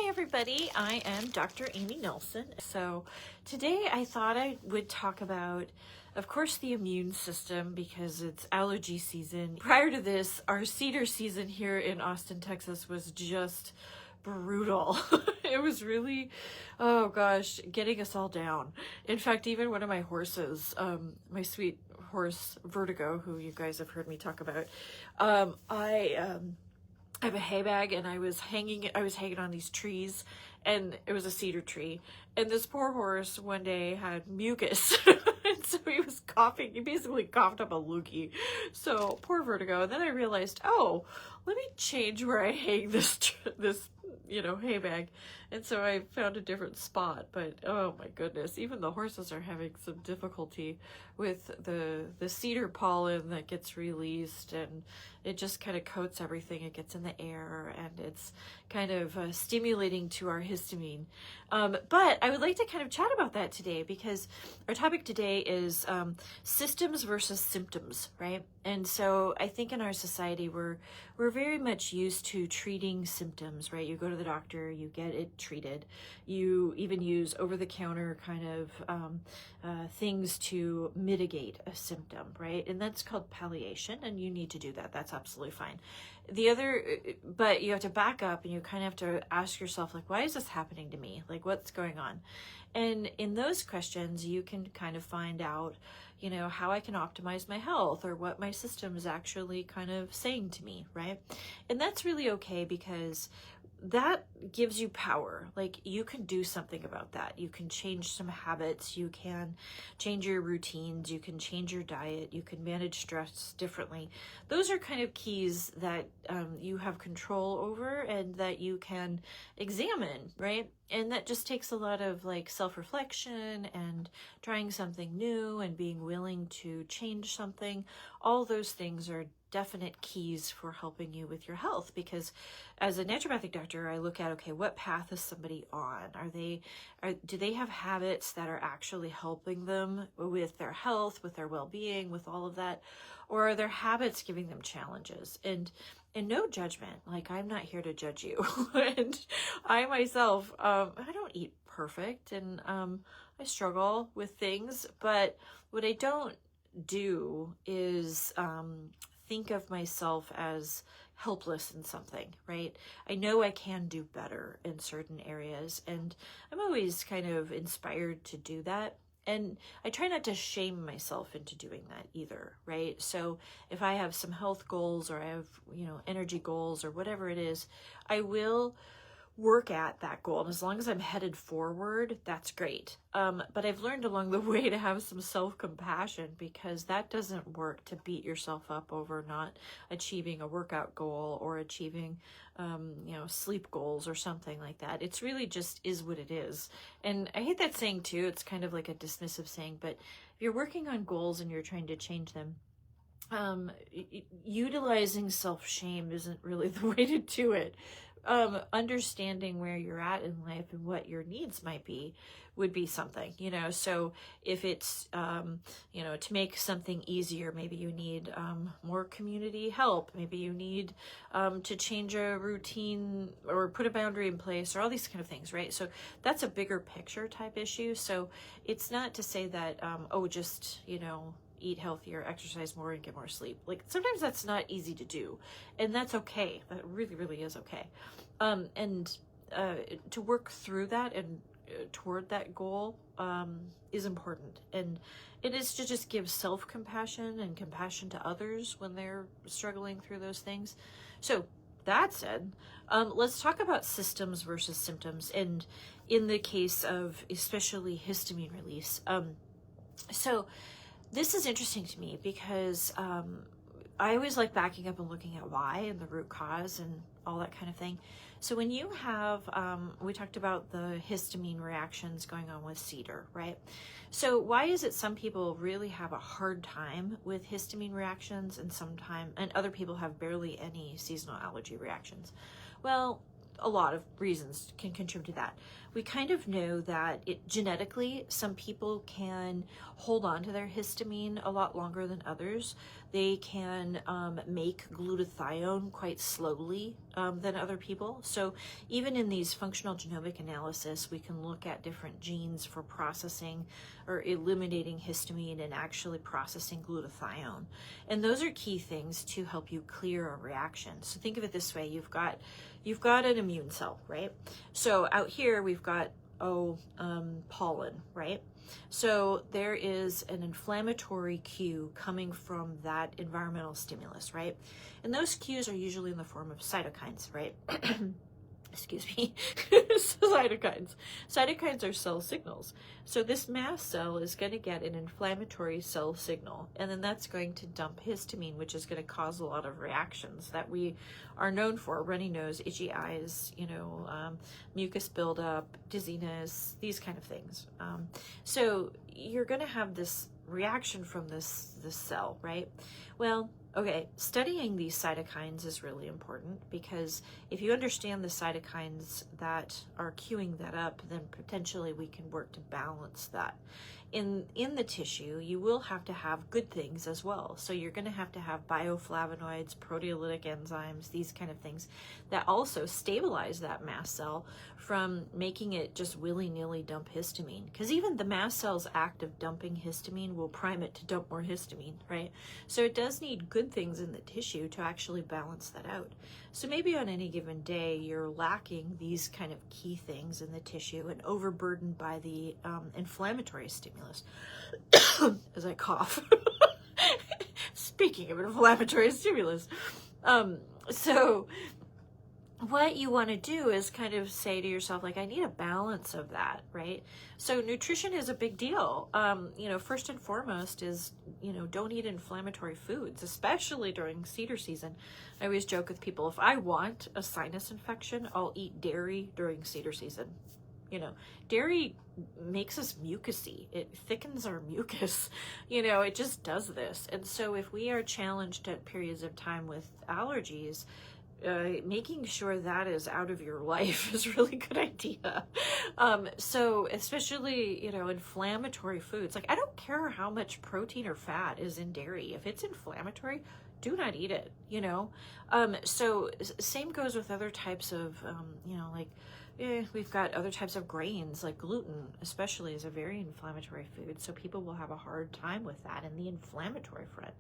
Hi everybody, I am Dr. Amy Nelson. So today I thought I would talk about, of course, the immune system because it's allergy season. Prior to this, our cedar season here in Austin, Texas was just brutal. It was really, oh gosh, getting us all down. In fact, even one of my horses, my sweet horse Vertigo, who you guys have heard me talk about, I have a hay bag and I was hanging on these trees, and it was a cedar tree, and this poor horse one day had mucus and so he was coughing. He basically coughed up a loogie. So poor Vertigo. And then I realized, oh, let me change where I hang this hay bag. And so I found a different spot. But oh my goodness, even the horses are having some difficulty with the cedar pollen that gets released, and it just kind of coats everything. It gets in the air and it's kind of stimulating to our histamine. But I would like to kind of chat about that today because our topic today is systems versus symptoms, right? And so I think in our society we're very much used to treating symptoms, right? You go to the doctor, you get it treated. You even use over-the-counter kind of things to mitigate a symptom, right? And that's called palliation, and you need to do that. That's absolutely fine. But you have to back up and you kind of have to ask yourself, like, why is this happening to me? Like, what's going on? And in those questions, you can kind of find out, how I can optimize my health or what my system is actually kind of saying to me, right? And that's really okay because that gives you power. Like, you can do something about that. You can change some habits. You can change your routines. You can change your diet. You can manage stress differently. Those are kind of keys that you have control over and that you can examine, right? And that just takes a lot of like self-reflection and trying something new and being willing to change something. All those things are definite keys for helping you with your health, because as a naturopathic doctor, I look at, okay, what path is somebody on? Do they have habits that are actually helping them with their health, with their well-being, with all of that? Or are their habits giving them challenges? And no judgment, like, I'm not here to judge you. And I myself, I don't eat perfect, and I struggle with things, but what I don't do is think of myself as helpless in something, right? I know I can do better in certain areas, and I'm always kind of inspired to do that. And I try not to shame myself into doing that either, right? So if I have some health goals or I have, energy goals or whatever it is, I will work at that goal. And as long as I'm headed forward, that's great. But I've learned along the way to have some self-compassion, because that doesn't work to beat yourself up over not achieving a workout goal or achieving, sleep goals or something like that. It's really just is what it is. And I hate that saying too. It's kind of like a dismissive saying, but if you're working on goals and you're trying to change them, utilizing self-shame isn't really the way to do it. Understanding where you're at in life and what your needs might be would be something, so if it's, to make something easier, maybe you need more community help, maybe you need to change a routine or put a boundary in place, or all these kind of things, right? So that's a bigger picture type issue. So it's not to say that, just, eat healthier, exercise more, and get more sleep. Like, sometimes that's not easy to do, and that's okay. That really, really is okay. To work through that and toward that goal is important. And it is to just give self-compassion and compassion to others when they're struggling through those things. So that said, let's talk about systems versus symptoms, and in the case of especially histamine release. So this is interesting to me because I always like backing up and looking at why and the root cause and all that kind of thing. So when you have, we talked about the histamine reactions going on with cedar, right? So why is it some people really have a hard time with histamine reactions and other people have barely any seasonal allergy reactions? Well, a lot of reasons can contribute to that. We kind of know that genetically, some people can hold on to their histamine a lot longer than others. They can make glutathione quite slowly than other people. So even in these functional genomic analysis, we can look at different genes for processing or eliminating histamine and actually processing glutathione. And those are key things to help you clear a reaction. So think of it this way: you've got an immune cell, right? So out here we've got pollen, right? So there is an inflammatory cue coming from that environmental stimulus, right? And those cues are usually in the form of cytokines, right? Excuse me. Cytokines. Cytokines are cell signals. So this mast cell is going to get an inflammatory cell signal, and then that's going to dump histamine, which is going to cause a lot of reactions that we are known for: runny nose, itchy eyes, mucus buildup, dizziness, these kind of things. So you're going to have this reaction from this cell, right? Well, okay, studying these cytokines is really important, because if you understand the cytokines that are cueing that up, then potentially we can work to balance that. In the tissue, you will have to have good things as well. So you're going to have bioflavonoids, proteolytic enzymes, these kind of things that also stabilize that mast cell from making it just willy-nilly dump histamine. Because even the mast cell's act of dumping histamine will prime it to dump more histamine, right? So it does need good things in the tissue to actually balance that out. So maybe on any given day, you're lacking these kind of key things in the tissue and overburdened by the inflammatory stimulus. As I cough. Speaking of inflammatory stimulus. So what you want to do is kind of say to yourself, like, I need a balance of that, right? So nutrition is a big deal. First and foremost is, don't eat inflammatory foods, especially during cedar season. I always joke with people, if I want a sinus infection, I'll eat dairy during cedar season. Dairy makes us mucusy. It thickens our mucus. It just does this. And so if we are challenged at periods of time with allergies, making sure that is out of your life is a really good idea. So especially, inflammatory foods. Like, I don't care how much protein or fat is in dairy. If it's inflammatory, do not eat it, So same goes with other types of, we've got other types of grains, like gluten, especially, is a very inflammatory food. So people will have a hard time with that in the inflammatory front.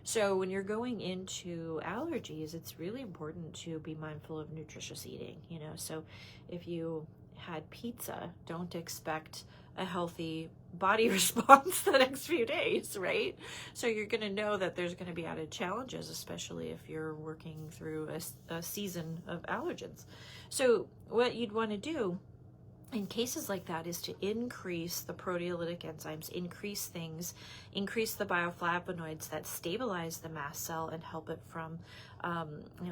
So when you're going into allergies, it's really important to be mindful of nutritious eating, So if you had pizza, don't expect a healthy body response the next few days, right? So you're going to know that there's going to be added challenges, especially if you're working through a season of allergens. So what you'd want to do in cases like that is to increase the proteolytic enzymes, increase the bioflavonoids that stabilize the mast cell and help it from,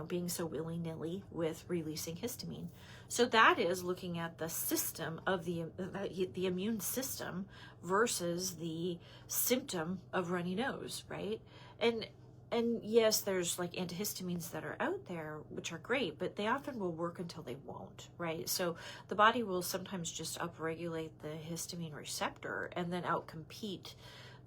being so willy-nilly with releasing histamine. So that is looking at the system of the immune system versus the symptom of runny nose, right? And yes, there's like antihistamines that are out there, which are great, but they often will work until they won't, right? So the body will sometimes just upregulate the histamine receptor and then outcompete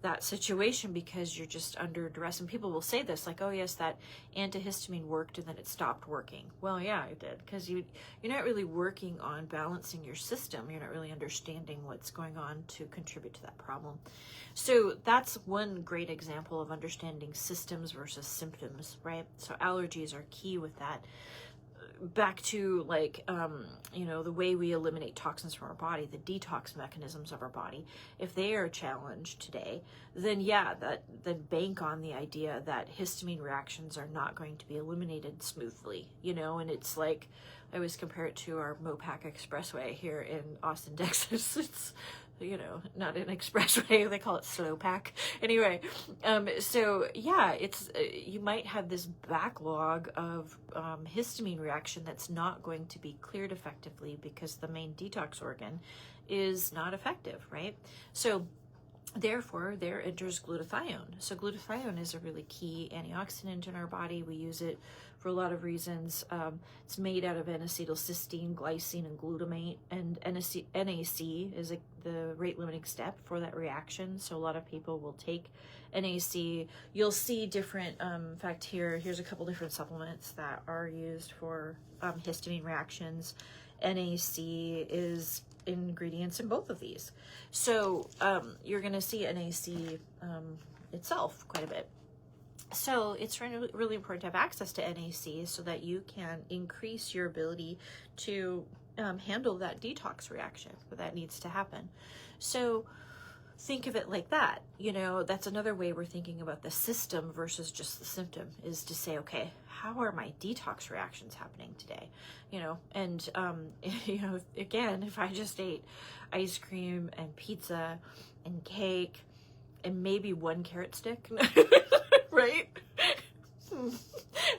that situation because you're just under duress. And people will say this, like, oh yes, that antihistamine worked and then it stopped working. Well, yeah, it did, because you're not really working on balancing your system. You're not really understanding what's going on to contribute to that problem. So that's one great example of understanding systems versus symptoms, right? So allergies are key with that. Back to the way we eliminate toxins from our body, the detox mechanisms of our body, if they are challenged today, then then bank on the idea that histamine reactions are not going to be eliminated smoothly, and it's like, I always compare it to our Mopac Expressway here in Austin, Texas. It's, not an expressway, they call it slow pack. Anyway, it's, you might have this backlog of histamine reaction that's not going to be cleared effectively because the main detox organ is not effective, right? So therefore, there enters glutathione. So glutathione is a really key antioxidant in our body. We use it for a lot of reasons. It's made out of N-acetylcysteine, glycine, and glutamate, and NAC is the rate-limiting step for that reaction. So a lot of people will take NAC. You'll see different, in fact, here's a couple different supplements that are used for histamine reactions. NAC is ingredients in both of these. So you're going to see NAC itself quite a bit. So it's really important to have access to NAC so that you can increase your ability to handle that detox reaction that needs to happen. So think of it like that. You know, that's another way we're thinking about the system versus just the symptom, is to say, okay, how are my detox reactions happening today? You know, and, you know, again, if I just ate ice cream and pizza and cake and maybe one carrot stick, right?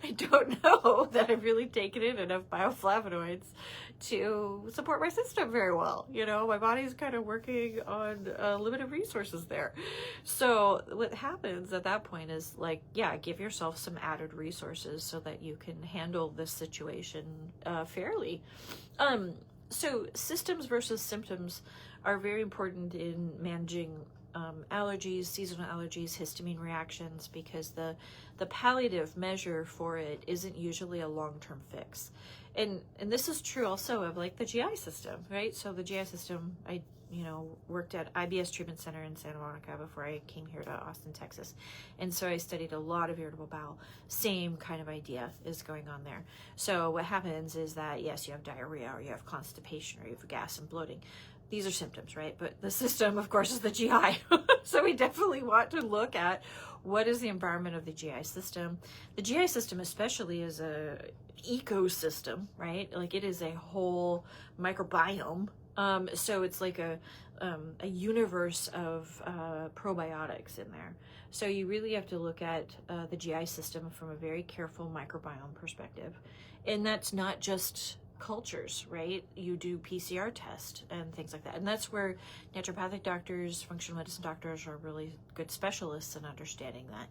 I don't know that I've really taken in enough bioflavonoids to support my system very well. You know, my body's kind of working on limited resources there. So what happens at that point is, like, yeah, give yourself some added resources so that you can handle this situation fairly. So systems versus symptoms are very important in managing allergies, seasonal allergies, histamine reactions, because the palliative measure for it isn't usually a long-term fix. And this is true also of like the GI system, right? So the GI system, I worked at IBS Treatment Center in Santa Monica before I came here to Austin, Texas. And so I studied a lot of irritable bowel. Same kind of idea is going on there. So what happens is that, yes, you have diarrhea, or you have constipation, or you have gas and bloating. These are symptoms, right? But the system, of course, is the GI. So we definitely want to look at what is the environment of the GI system. The GI system especially is a ecosystem, right? Like, it is a whole microbiome. So it's like a universe of probiotics in there. So you really have to look at the GI system from a very careful microbiome perspective. And that's not just cultures, right? You do PCR tests and things like that. And that's where naturopathic doctors, functional medicine doctors are really good specialists in understanding that.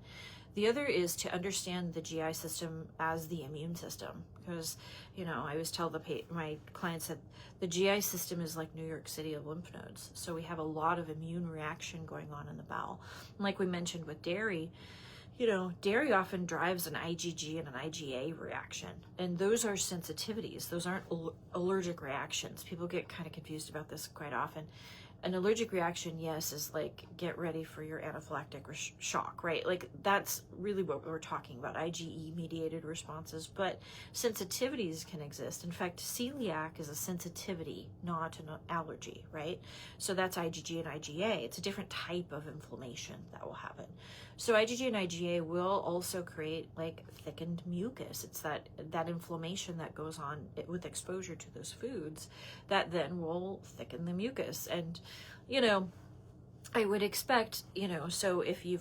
The other is to understand the GI system as the immune system, because, you know, I always tell my clients that the GI system is like New York City of lymph nodes. So we have a lot of immune reaction going on in the bowel. And like we mentioned with dairy, you know, dairy often drives an IgG and an IgA reaction, and those are sensitivities. Those aren't allergic reactions. People get kind of confused about this quite often. An allergic reaction, yes, is like, get ready for your anaphylactic shock, right? Like, that's really what we're talking about, IgE mediated responses, but sensitivities can exist. In fact, celiac is a sensitivity, not an allergy, right? So that's IgG and IgA. It's a different type of inflammation that will happen. So IgG and IgA will also create like thickened mucus. It's that inflammation that goes on with exposure to those foods that then will thicken the mucus. And, you know, I would expect, you know, so if you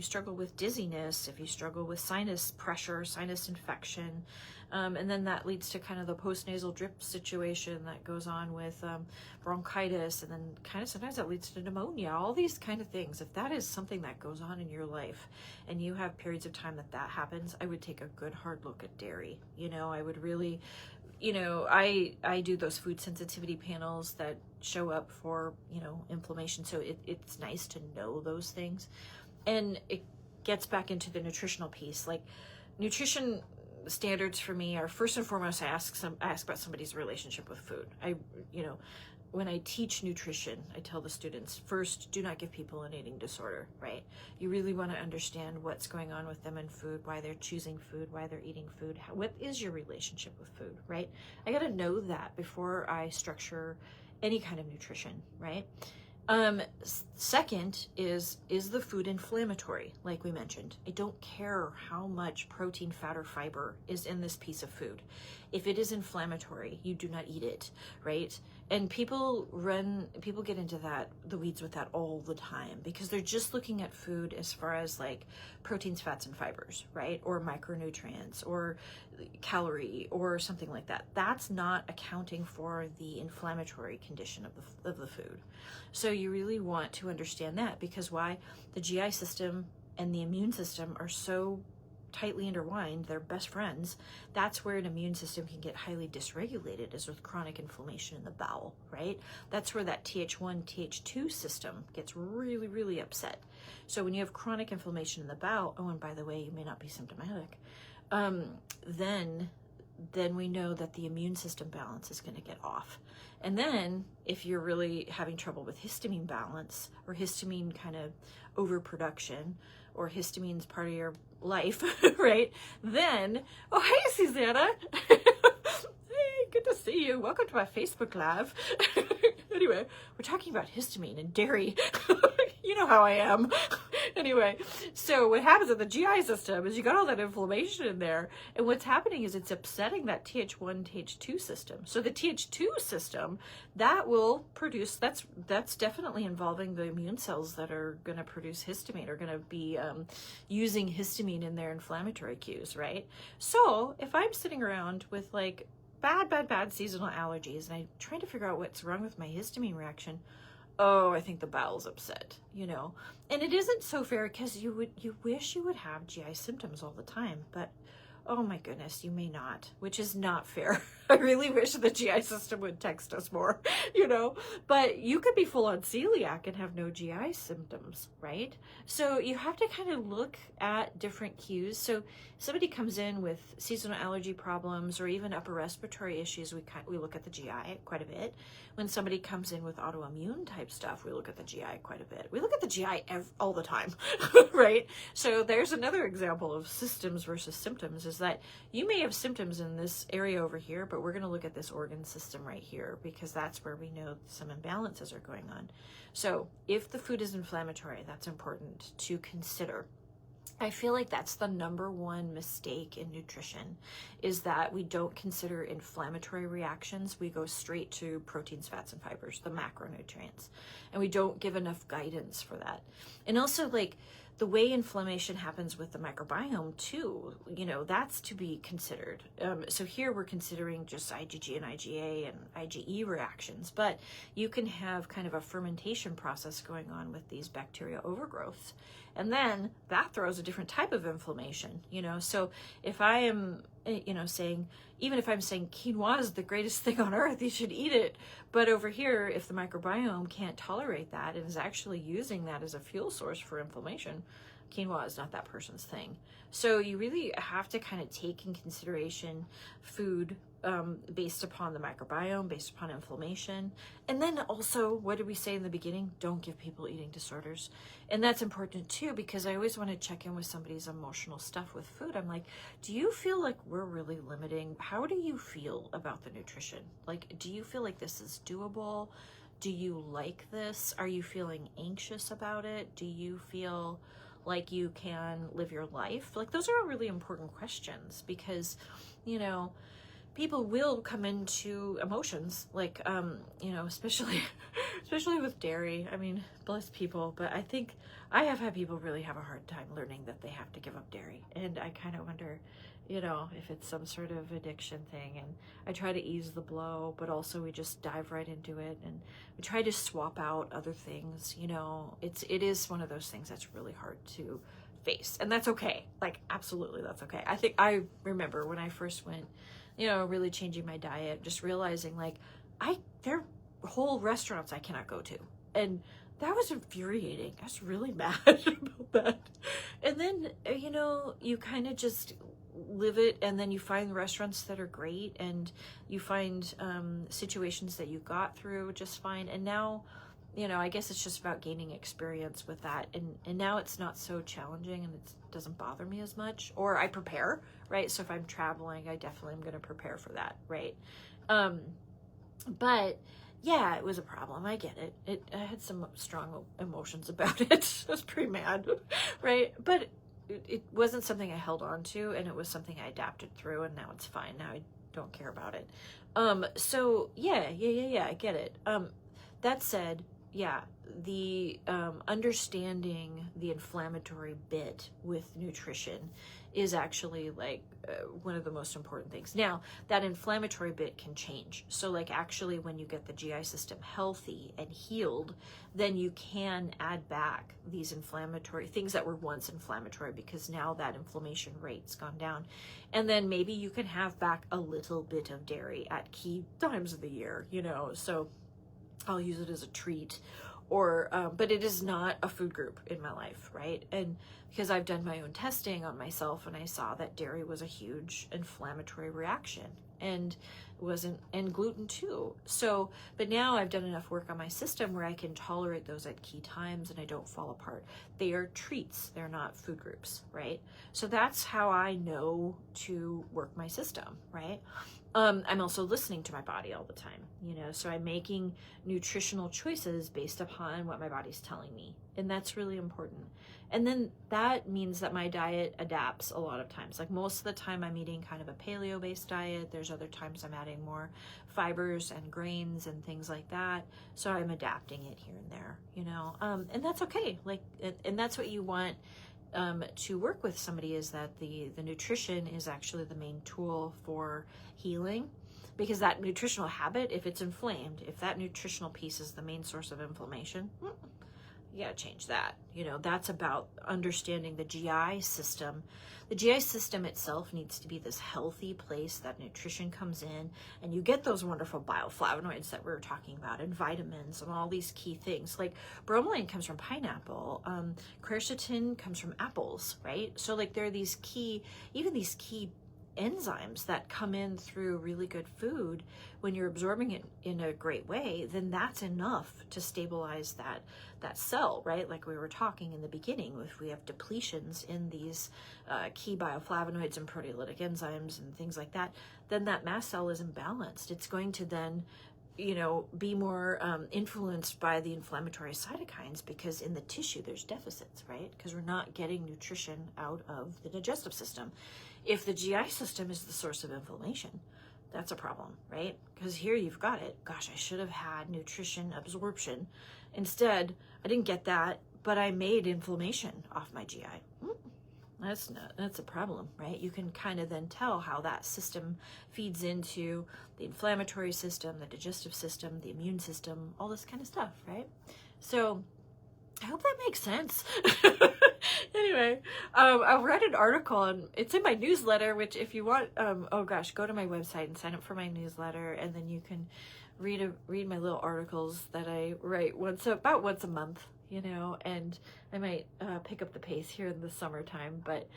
struggle with dizziness, if you struggle with sinus pressure, sinus infection, and then that leads to kind of the postnasal drip situation that goes on with bronchitis, and then kind of sometimes that leads to pneumonia, all these kind of things. If that is something that goes on in your life and you have periods of time that happens, I would take a good hard look at dairy. You know, I would really, you know, I do those food sensitivity panels that show up for, you know, inflammation. So it's nice to know those things. And it gets back into the nutritional piece. Like, nutrition standards for me are, first and foremost, I ask about somebody's relationship with food. When I teach nutrition, I tell the students, first, do not give people an eating disorder, right? You really want to understand what's going on with them in food, why they're choosing food, why they're eating food. what is your relationship with food, right? I got to know that before I structure any kind of nutrition, right? Second is the food inflammatory? Like we mentioned, I don't care how much protein, fat, or fiber is in this piece of food. If it is inflammatory, you do not eat it, right? And people get into the weeds with that all the time, because they're just looking at food as far as like proteins, fats, and fibers, right? Or micronutrients, or calorie, or something like that. That's not accounting for the inflammatory condition of the food. So you really want to understand that, because why? The GI system and the immune system are so tightly intertwined, they're best friends, that's where an immune system can get highly dysregulated, is with chronic inflammation in the bowel, right? That's where that Th1, Th2 system gets really, really upset. So when you have chronic inflammation in the bowel, oh, and by the way, you may not be symptomatic, then we know that the immune system balance is going to get off. And then if you're really having trouble with histamine balance, or histamine kind of overproduction, or histamine's part of your life, right? Then, oh, hey, Susanna. Hey, good to see you. Welcome to my Facebook Live. Anyway, we're talking about histamine and dairy. You know how I am. Anyway, so what happens in the GI system is you got all that inflammation in there, and what's happening is it's upsetting that Th1, Th2 system. So the Th2 system, that will produce, that's definitely involving the immune cells that are going to produce histamine, are going to be using histamine in their inflammatory cues, right? So if I'm sitting around with like bad seasonal allergies, and I'm trying to figure out what's wrong with my histamine reaction, oh, I think the bowel's upset, you know. And it isn't so fair, because you wish you would have GI symptoms all the time, but oh my goodness, you may not, which is not fair. I really wish the GI system would text us more, you know, but you could be full on celiac and have no GI symptoms, right? So you have to kind of look at different cues. So somebody comes in with seasonal allergy problems, or even upper respiratory issues, we look at the GI quite a bit. When somebody comes in with autoimmune type stuff, we look at the GI quite a bit. We look at the GI all the time, right? So there's another example of systems versus symptoms, is that you may have symptoms in this area over here, but we're going to look at this organ system right here, because that's where we know some imbalances are going on. So if the food is inflammatory, that's important to consider. I feel like that's the number one mistake in nutrition, is that we don't consider inflammatory reactions. We go straight to proteins, fats, and fibers, the macronutrients, and we don't give enough guidance for that. And also, like, the way inflammation happens with the microbiome too, you know, that's to be considered. So here we're considering just IgG and IgA and IgE reactions, but you can have kind of a fermentation process going on with these bacterial overgrowths. And then that throws a different type of inflammation, you know. So if I am, you know, saying, even if I'm saying quinoa is the greatest thing on earth, you should eat it. But over here, if the microbiome can't tolerate that and is actually using that as a fuel source for inflammation, quinoa is not that person's thing. So you really have to kind of take in consideration food based upon the microbiome, based upon inflammation. And then also, what did we say in the beginning? Don't give people eating disorders. And that's important too, because I always want to check in with somebody's emotional stuff with food. I'm like, do you feel like we're really limiting? How do you feel about the nutrition? Like, do you feel like this is doable? Do you like this? Are you feeling anxious about it? Do you feel like you can live your life? Like, those are really important questions, because, you know, people will come into emotions, like, you know, especially with dairy. I mean, bless people, but I think I have had people really have a hard time learning that they have to give up dairy. And I kind of wonder, you know, if it's some sort of addiction thing. And I try to ease the blow, but also we just dive right into it. And we try to swap out other things, you know. It is one of those things that's really hard to face. And that's okay. Like, absolutely, that's okay. I think I remember when I first went, you know, really changing my diet, just realizing, like, there are whole restaurants I cannot go to. And that was infuriating. I was really mad about that. And then, you know, you kind of just live it, and then you find restaurants that are great, and you find situations that you got through just fine. And now, you know, I guess it's just about gaining experience with that. And now it's not so challenging, and it doesn't bother me as much. Or I prepare, right? So if I'm traveling, I definitely am going to prepare for that, right? But yeah, it was a problem. I get it. I had some strong emotions about it. I was pretty mad, right? But it wasn't something I held on to, and it was something I adapted through, and now it's fine. Now I don't care about it. So yeah, I get it. That said, yeah, the understanding the inflammatory bit with nutrition is actually, like, one of the most important things. Now, that inflammatory bit can change. So like actually when you get the GI system healthy and healed, then you can add back these inflammatory things that were once inflammatory, because now that inflammation rate's gone down. And then maybe you can have back a little bit of dairy at key times of the year, you know, so I'll use it as a treat. Or, but it is not a food group in my life, right? And because I've done my own testing on myself, and I saw that dairy was a huge inflammatory reaction, and and gluten too. So, but now I've done enough work on my system where I can tolerate those at key times and I don't fall apart. They are treats, they're not food groups, right? So that's how I know to work my system, right? I'm also listening to my body all the time, you know, so I'm making nutritional choices based upon what my body's telling me. And that's really important. And then that means that my diet adapts a lot of times. Like most of the time I'm eating kind of a paleo-based diet. There's other times I'm adding more fibers and grains and things like that. So I'm adapting it here and there, you know, and that's okay. Like, and that's what you want to work with somebody, is that the nutrition is actually the main tool for healing, because that nutritional habit, if it's inflamed, if that nutritional piece is the main source of inflammation, you gotta change that. You know, that's about understanding the GI system. The GI system itself needs to be this healthy place that nutrition comes in, and you get those wonderful bioflavonoids that we were talking about, and vitamins and all these key things. Like bromelain comes from pineapple, quercetin comes from apples, right? So like there are these key, even these key enzymes that come in through really good food. When you're absorbing it in a great way, then that's enough to stabilize that cell, right? Like we were talking in the beginning, if we have depletions in these key bioflavonoids and proteolytic enzymes and things like that, then that mast cell is imbalanced. It's going to then, you know, be more influenced by the inflammatory cytokines, because in the tissue there's deficits, right? Because we're not getting nutrition out of the digestive system. If the GI system is the source of inflammation, that's a problem, right? Because here you've got it. Gosh, I should have had nutrition absorption. Instead, I didn't get that, but I made inflammation off my GI. That's a problem, right? You can kind of then tell how that system feeds into the inflammatory system, the digestive system, the immune system, all this kind of stuff, right? So I hope that makes sense. Anyway, I read an article, and it's in my newsletter, which if you want, oh gosh, go to my website and sign up for my newsletter, and then you can read my little articles that I write about once a month, you know, and I might pick up the pace here in the summertime, but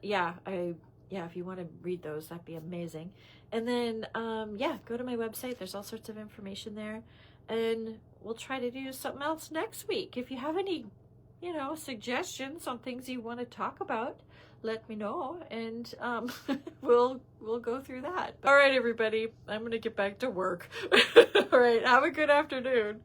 yeah, if you want to read those, that'd be amazing. And then go to my website. There's all sorts of information there, and we'll try to do something else next week. If you have any, you know, suggestions on things you want to talk about, let me know, and we'll go through that. All right, everybody, I'm gonna get back to work. All right, have a good afternoon.